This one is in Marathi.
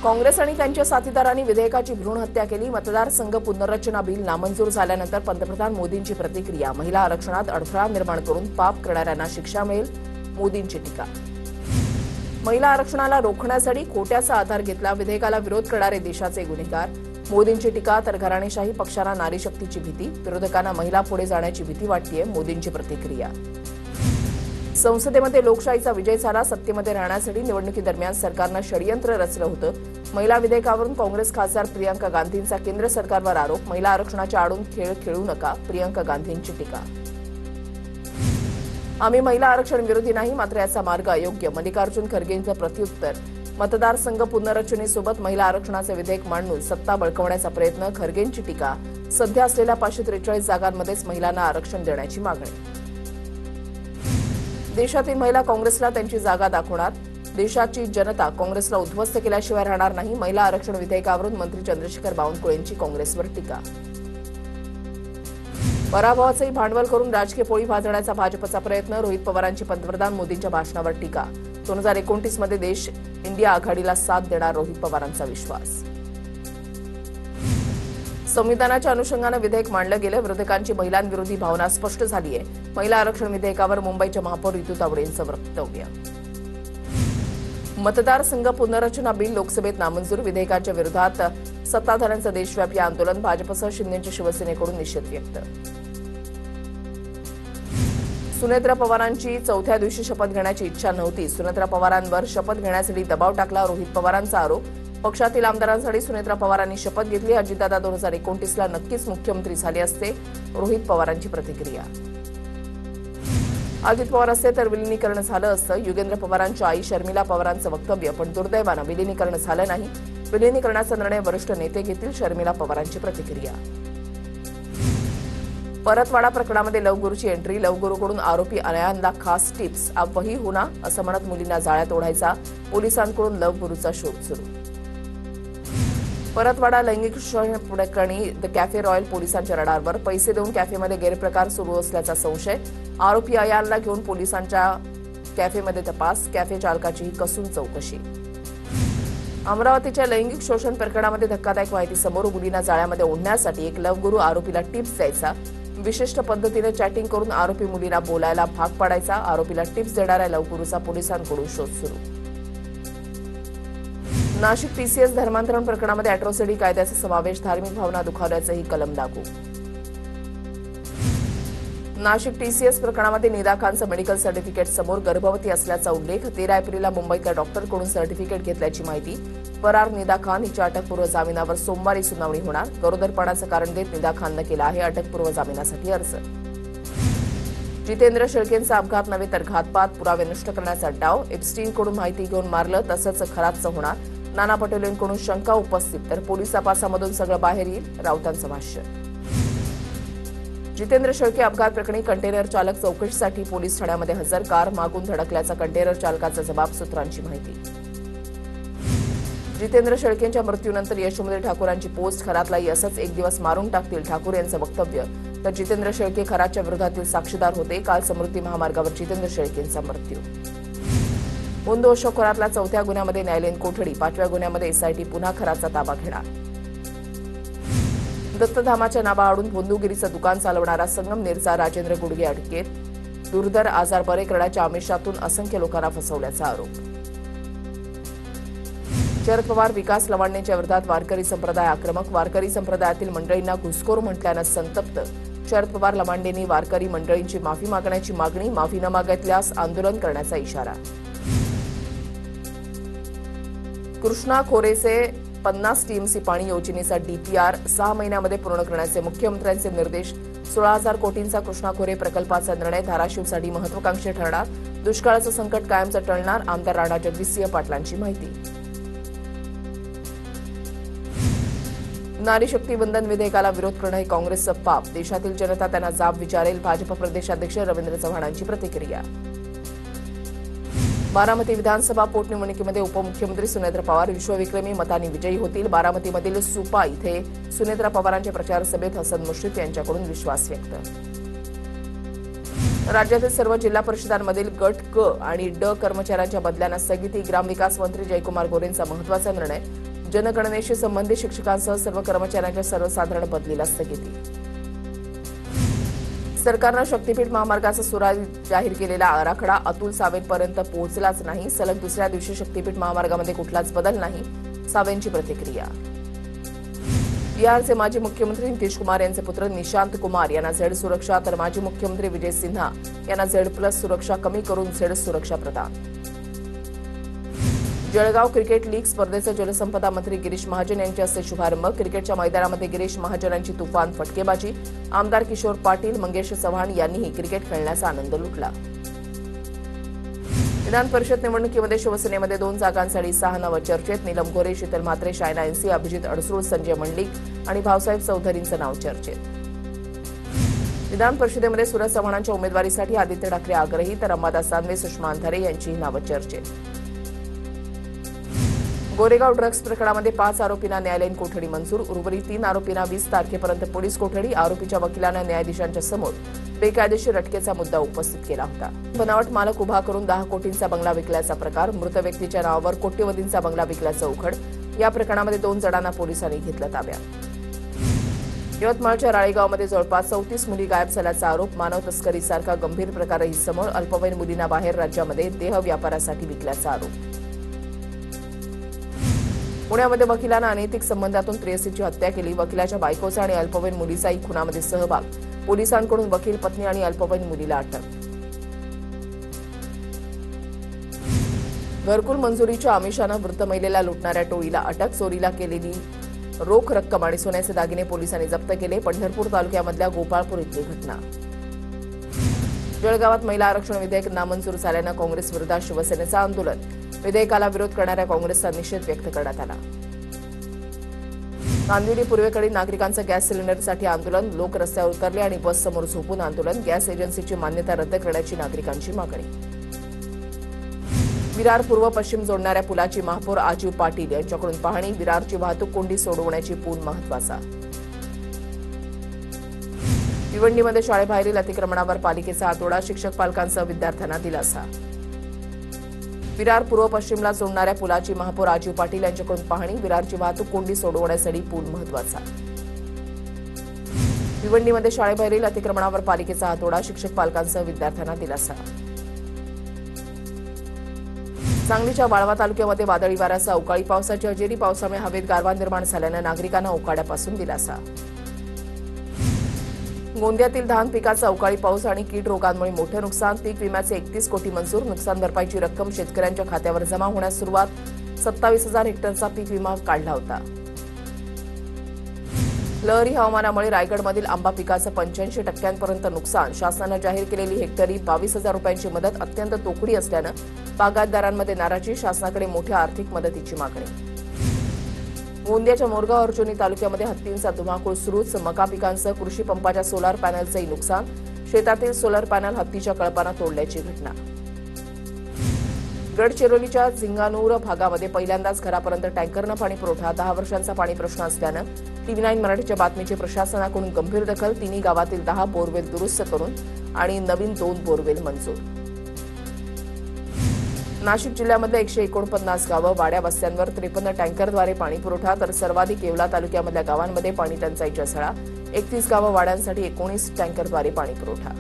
काँग्रेस आणि त्यांच्या साथीदारांनी विधेयकाची भ्रूण हत्या केली. मतदारसंघ पुनर्रचना बिल नामंजूर झाल्यानंतर पंतप्रधान मोदींची प्रतिक्रिया. महिला आरक्षणात अडथळा निर्माण करून पाप करणाऱ्यांना शिक्षा मिळेल, मोदींची टीका. महिला आरक्षणाला रोखण्यासाठी खोट्याचा आधार घेतला, विधेयकाला विरोध करणारे देशाचे गुन्हेगार, मोदींची टीका. तर घराणेशाही पक्षाला नारीशक्तीची भीती, विरोधकांना महिला पुढे जाण्याची भीती वाटतेय, मोदींची प्रतिक्रिया. संसदेमध्ये लोकशाहीचा विजय झाला. सत्तेमध्ये राहण्यासाठी निवडणुकीदरम्यान सरकारनं षडयंत्र रचलं होतं. महिला विधेयकावरून काँग्रेस खासदार प्रियंका गांधींचा केंद्र सरकारवर आरोप. महिला आरक्षणाच्या आडून खेळ खेळू नका, प्रियंका गांधींची टीका. आम्ही महिला आरक्षण विरोधी नाही, मात्र याचा मार्ग अयोग्य, मल्लिकार्जुन खरगेंचं प्रत्युत्तर. मतदारसंघ पुनर्रचनेसोबत महिला आरक्षणाचे विधेयक मांडून सत्ता बळकवण्याचा प्रयत्न, खरगेंची टीका. सध्या असलेल्या 543 जागांमध्येच महिलांना आरक्षण देण्याची मागणी. देशातील महिला काँग्रेसला त्यांची जागा दाखवणार, देशाची जनता काँग्रेसला उद्ध्वस्त केल्याशिवाय राहणार नाही. महिला आरक्षण विधेयकावरून मंत्री चंद्रशेखर बावनकुळेंची काँग्रेसवर टीका. पराभवाचंही भांडवल करून राजकीय पोळी भाजण्याचा भाजपचा प्रयत्न, रोहित पवारांची पंतप्रधान मोदींच्या भाषणावर टीका. 2029 मध्ये देश इंडिया आघाडीला साथ देणार, रोहित पवारांचा विश्वास. संविधानाच्या अनुषंगानं विधेयक मांडलं गेलं, विरोधकांची महिलांविरोधी भावना स्पष्ट झाली आहे. महिला आरक्षण विधेयकावर मुंबईच्या महापौर ऋतू तावडेंचं वक्तव्य. मतदारसंघ पुनर्रचना बिल लोकसभेत नामंजूर, विधेयकाच्या विरोधात सत्ताधाऱ्यांचं देशव्यापी आंदोलन, भाजपसह शिंदेच्या शिवसेनेकडून निषेध व्यक्त. सुनेत्रा पवारांची चौथ्या दिवशी शपथ घेण्याची इच्छा नव्हती, सुनेत्रा पवारांवर शपथ घेण्यासाठी दबाव टाकला, रोहित पवारांचा आरोप. पक्षातील आमदारांसाठी सुनेत्रा पवारांनी शपथ घेतली. अजितदादा 2029ला नक्कीच मुख्यमंत्री झाले असते, रोहित पवारांची प्रतिक्रिया. अजित पवार असते तर विलिनीकरण झालं असतं, युगेंद्र पवारांच्या आई शर्मिला पवारांचं वक्तव्य. पण दुर्दैवानं विलिनीकरण झालं नाही, विलिनीकरणाचा निर्णय वरिष्ठ नेते घेतील, शर्मिला पवारांची प्रतिक्रिया. परतवाडा प्रकरणामध्ये लवगुरूची एंट्री, लवगुरूकडून आरोपी अनयांना खास टिप्स. अब वही होना असं म्हणत मुलींना जाळ्यात ओढायचा, पोलिसांकडून लवगुरूचा शोध सुरू. परतवाडा लैंगिक शोषण प्रकरणी द कॅफे रॉयल पोलिसांच्या रडारवर, पैसे देऊन कॅफेमध्ये गैरप्रकार सुरू असल्याचा संशय. आरोपी अयानला घेऊन पोलिसांच्या कॅफेमध्ये तपास, कॅफे चालकाचीही कसून चौकशी. अमरावतीच्या लैंगिक शोषण प्रकरणामध्ये धक्कादायक माहिती समोर, मुलींना जाळ्यामध्ये ओढण्यासाठी एक लवगुरू आरोपीला टिप्स द्यायचा, विशिष्ट पद्धतीने चॅटिंग करून आरोपी मुलीला बोलायला भाग पाडायचा. आरोपीला टिप्स देणाऱ्या लवगुरूचा पोलिसांकडून शोध सुरू. नाशिक टीसीएस धर्मांतरण प्रकरणामध्ये अॅट्रॉसिटी कायद्याचा समावेश, धार्मिक भावना दुखावल्याचंही कलम लागू. नाशिक टीसीएस प्रकरणामध्ये निदा खानचं मेडिकल सर्टिफिकेट समोर, गर्भवती असल्याचा उल्लेख. 13 एप्रिलला मुंबईतल्या डॉक्टरकडून सर्टिफिकेट घेतल्याची माहिती. फरार निदा खान हिच्या अटकपूर्व जामिनावर सोमवारी सुनावणी होणार. गरोदरपणाचं कारण देत निदा खाननं केला आहे अटकपूर्व जामिनासाठी अर्ज. जितेंद्र शेळकेंचा अपघात नव्हे तर घातपात, पुरावे नष्ट करण्याचा डाव. एप्स्टीनकडून माहिती घेऊन मारलं तसंच खराबचं होणार. नाना पटोलेंकडून शंका उपस्थित, तर पोलीस तपासामधून सगळं बाहेर येईल, राऊतांचं भाष्य. जितेंद्र शेळके अपघात प्रकरणी कंटेनर चालक चौकशीसाठी पोलीस ठाण्यामध्ये हजर. कार मागून धडकल्याचा कंटेनर चालकाचा जबाब, सूत्रांची माहिती. जितेंद्र शेळकेंच्या मृत्यूनंतर यशोमती ठाकूरांची पोस्ट, खरातलाही असंच एक दिवस मारून टाकतील, ठाकूर यांचं वक्तव्य. तर जितेंद्र शेळके खरातच्या विरोधातील साक्षीदार होते. काल समृद्धी महामार्गावर जितेंद्र शेळकेंचा मृत्यू. मुंदो अशोक खरातला चौथ्या गुन्ह्यामध्ये न्यायालयीन कोठडी, 5व्या गुन्ह्यामध्ये एसआयटी पुन्हा खरातचा ताबा घेणार. दत्तधामाच्या नावाआडून भोंदूगिरीचं दुकान चालवणारा संगमनेरचा राजेंद्र गुडगे अटकेत. दुर्धर आजार बरे करण्याच्या आमिषातून असंख्य लोकांना फसवल्याचा आरोप. शरद पवार विकास लवांडेंच्या विरोधात वारकरी संप्रदाय आक्रमक, वारकरी संप्रदायातील मंडळींना घुसखोर म्हटल्यानं संतप्त. शरद पवार लवांडेंनी वारकरी मंडळींची माफी मागण्याची मागणी, माफी न मागितल्यास आंदोलन करण्याचा इशारा. कृष्णा खोरेचे 50 टीएमसी पाणी योजनेचा डीपीआर 6 महिन्यामध्ये पूर्ण करण्याचे मुख्यमंत्र्यांचे निर्देश. 16,000 कोटींचा कृष्णा खोरे प्रकल्पाचा निर्णय धाराशिवसाठी महत्वाकांक्षी ठरणार. दुष्काळाचं संकट कायमचं टळणार, आमदार राणा जगदीशसिंह पाटलांची माहिती. नारी शक्ती वंदन विधेयकाला विरोध करणं हे काँग्रेसचं पाप, देशातील जनता त्यांना जाब विचारेल, भाजप प्रदेशाध्यक्ष रवींद्र चव्हाणांची प्रतिक्रिया. बारामती विधानसभा पोटनिवडणुकीमध्ये उपमुख्यमंत्री सुनेत्रा पवार विश्वविक्रमी मतांनी विजयी होतील. बारामतीमधील सुपा इथे सुनेत्रा पवारांच्या प्रचार सभेत हसन मुश्रीफ यांच्याकडून विश्वास व्यक्त. राज्यातील सर्व जिल्हा परिषदांमधील गट क आणि ड कर्मचाऱ्यांच्या बदल्यांना स्थगिती, ग्रामविकास मंत्री जयकुमार गोरेंचा महत्त्वाचा निर्णय. जनगणनेशी संबंधित शिक्षकांसह सर्व कर्मचाऱ्यांच्या सर्वसाधारण बदलीला स्थगिती. सरकारनं शक्तीपीठ महामार्गाचा सुधारित जाहीर केलेला आराखडा अतुल सावेंपर्यंत पोहोचलाच नाही. सलग दुसऱ्या दिवशी शक्तीपीठ महामार्गामध्ये कुठलाच बदल नाही. सावेंची प्रतिक्रिया. बिहारचे माजी मुख्यमंत्री नितीश कुमार यांचे पुत्र निशांत कुमार यांना झेड सुरक्षा तर माजी मुख्यमंत्री विजय सिन्हा यांना झेड+ सुरक्षा कमी करून झेड सुरक्षा प्रदान. जळगाव क्रिकेट लीग स्पर्धेचा जलसंपदा मंत्री गिरीश महाजन यांच्या हस्ते शुभारंभ. क्रिकेटच्या मैदानामध्ये गिरीश महाजनांची तुफान फटकेबाजी. आमदार किशोर पाटील, मंगेश चव्हाण यांनीही क्रिकेट खेळण्याचा आनंद लुटला. विधान परिषद निवडणुकीमध्ये शिवसेनेमध्ये 2 जागांसाठी 6 नावं चर्चेत. नीलम गोरे, शीतल म्हात्रे, शायना एनसी, अभिजित अडसूळ, संजय मंडलिक आणि भाऊसाहेब चौधरींचं नाव चर्चेत. विधान परिषदेमध्ये सुरज चव्हाणांच्या उमेदवारीसाठी आदित्य ठाकरे आग्रही तर अंबादास दानवे, सुषमा अंधारे यांचीही नावं चर्चेत. गोरेगाव ड्रग्ज प्रकरणामध्ये 5 आरोपींना न्यायालयीन कोठडी मंजूर. उर्वरित 3 आरोपींना 20 तारखेपर्यंत पोलीस कोठडी. आरोपीच्या वकिलांना न्यायाधीशांच्या समोर बेकायदेशीर अटकेचा मुद्दा उपस्थित केला होता. बनावट मालक उभा करून 10 कोटींचा बंगला विकल्याचा प्रकार. मृत व्यक्तीच्या नावावर कोट्यवधींचा बंगला विकल्याचं उघड. या प्रकरणामध्ये 2 जणांना पोलिसांनी घेतलं ताब्यात. यवतमाळच्या राळेगावमध्ये जवळपास 34 मुली गायब झाल्याचा आरोप. मानव तस्करीसारखा गंभीर प्रकारही समोर. अल्पवयीन मुलींना बाहेर राज्यामध्ये देह व्यापारासाठी विकल्याचा आरोप. पुण्यामध्ये वकिलांना अनैतिक संबंधातून प्रेयसीची हत्या केली. वकिलाच्या बायकोचा आणि अल्पवयीन मुलीचाही खुनामध्ये सहभाग. पोलिसांकडून वकील, पत्नी आणि अल्पवयीन मुलीला अटक. घरकुल मंजुरीच्या आमिषानं वृद्ध महिलेला लुटणाऱ्या टोळीला अटक. चोरीला केलेली रोख रक्कम आणि सोन्याचे दागिने पोलिसांनी जप्त केले. पंढरपूर तालुक्यामधल्या गोपाळपूर इथली घटना. जळगावात महिला आरक्षण विधेयक नामंजूर झाल्यानं काँग्रेस विरोधात शिवसेनेचं आंदोलन. विधेयकाला विरोध करणाऱ्या काँग्रेसचा निषेध व्यक्त करण्यात आला. कांदिवली पूर्वेकडील नागरिकांचं गॅस सिलेंडरसाठी आंदोलन. लोक रस्त्यावर उतरले आणि बससमोर झोपून आंदोलन. गॅस एजन्सीची मान्यता रद्द करण्याची नागरिकांची मागणी. विरार पूर्व पश्चिम जोडणाऱ्या पुलाची महापौर आजीव पाटील यांच्याकडून पाहणी. विरारची वाहतूक कोंडी सोडवण्याची पूल महत्वाचा. भिवंडीमध्ये शाळेबाहेरील अतिक्रमणावर पालिकेचा हातोडा. शिक्षक पालकांसह विद्यार्थ्यांना दिलासा. विरार पूर्व पश्चिमला जोडणाऱ्या पुलाची महापौर आजीव पाटील यांच्याकडून पाहणी. विरारची वाहतूक कोंडी सोडवण्यासाठी पूल महत्वाचा. भिवंडीमध्ये शाळेबाहेरील अतिक्रमणावर पालिकेचा हातोडा. शिक्षक पालकांसह विद्यार्थ्यांना दिलासा. सांगलीच्या वाळवा तालुक्यामध्ये वादळी वाऱ्यासह अवकाळी पावसाच्या हजेरी. पावसामुळे हवेत गारवा निर्माण झाल्यानं नागरिकांना उकाड्यापासून दिलासा. गोंदियातील धान पिकाचा अवकाळी पाऊस आणि कीड रोगांमुळे मोठे नुकसान. पीक विम्याचे 31 कोटी मंजूर. नुकसान भरपाईची रक्कम शेतकऱ्यांच्या खात्यावर जमा होण्यास सुरुवात. 27,000 हेक्टरचा पीक विमा काढला होता. लहरी हवामानामुळे रायगडमधील आंबा पिकाचं 85% नुकसान. शासनानं जाहीर केलेली हेक्टरी 22,000 रुपयांची मदत अत्यंत तोकडी असल्यानं बागायतदारांमध्ये नाराजी. शासनाकडे मोठ्या आर्थिक मदतीची मागणी. गोंदियाच्या मोरगाव अर्जुनी तालुक्यामध्ये हत्तींचा धुमाकूळ सुरूच. मका पिकांसह कृषी पंपाच्या सोलार पॅनलचंही नुकसान. शेतातील सोलार पॅनल हत्तीच्या कळपानं तोडल्याची घटना. गडचिरोलीच्या झिंगानूर भागामध्ये पहिल्यांदाच घरापर्यंत टँकरनं पाणी पुरवठा. 10 वर्षांचा पाणी प्रश्न असल्यानं TV9 मराठीच्या बातमीची प्रशासनाकडून गंभीर दखल. 3 गावातील 10 बोरवेल दुरुस्त करून आणि नवीन 2 बोरवेल मंजूर. नाशिक जिल्ह्यामधल्या 149 गावं, वाड्या वस्त्यांवर 53 टँकरद्वारे पाणी पुरवठा. तर सर्वाधिक येवला तालुक्यामधल्या गावांमध्ये पाणी टंचाईच्या झळा. 31 गावं, वाड्यांसाठी 19 टँकरद्वारे पाणी पुरवठा.